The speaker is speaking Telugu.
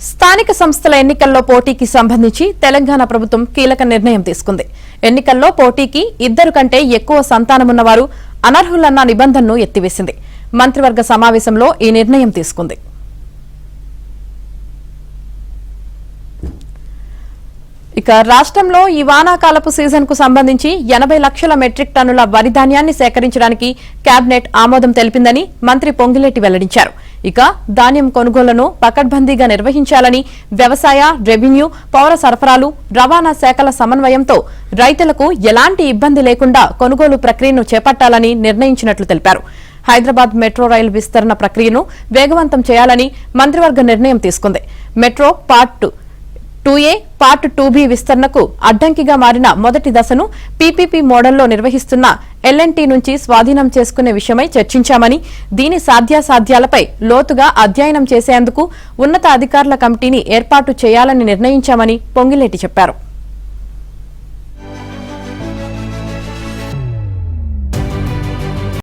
స్థానిక సంస్థల ఎన్నికల్లో పోటీకి సంబంధించి తెలంగాణ ప్రభుత్వం కీలక నిర్ణయం తీసుకుంది. ఎన్నికల్లో పోటీకి 2 కంటే ఎక్కువ సంతానమున్నవారు అనర్హులన్న నిబంధనను ఎత్తివేసింది. మంత్రివర్గ సమావేశంలో ఈ నిర్ణయం తీసుకుంది. ఇక రాష్ట్రంలో ఈ వానాకాలపు సీజన్ కు సంబంధించి 80 లక్షల మెట్రిక్ టన్నుల వరి ధాన్యాన్ని సేకరించడానికి కేబినెట్ ఆమోదం తెలిపిందని మంత్రి పొంగిలేటి వెల్లడించారు. ఇక ధాన్యం కొనుగోళ్లను పకడ్బందీగా నిర్వహించాలని వ్యవసాయ, రెవెన్యూ, పౌర సరఫరాలు, రవాణా శాఖల సమన్వయంతో రైతులకు ఎలాంటి ఇబ్బంది లేకుండా కొనుగోలు ప్రక్రియను చేపట్టాలని నిర్ణయించినట్లు తెలిపారు. హైదరాబాద్ మెట్రో రైలు విస్తరణ ప్రక్రియను వేగవంతం చేయాలని మంత్రివర్గ నిర్ణయం తీసుకుంది. Metro part 2A, part 2B విస్తరణకు అడ్డంకిగా మారిన మొదటి దశను పీపీపీ మోడల్లో నిర్వహిస్తున్న L&T నుంచి స్వాధీనం చేసుకునే విషయమై చర్చించామని, దీని సాధ్యాసాధ్యాలపై లోతుగా అధ్యయనం చేసేందుకు ఉన్నత అధికారుల కమిటీని ఏర్పాటు చేయాలని నిర్ణయించామని పొంగిలేటి చెప్పారు.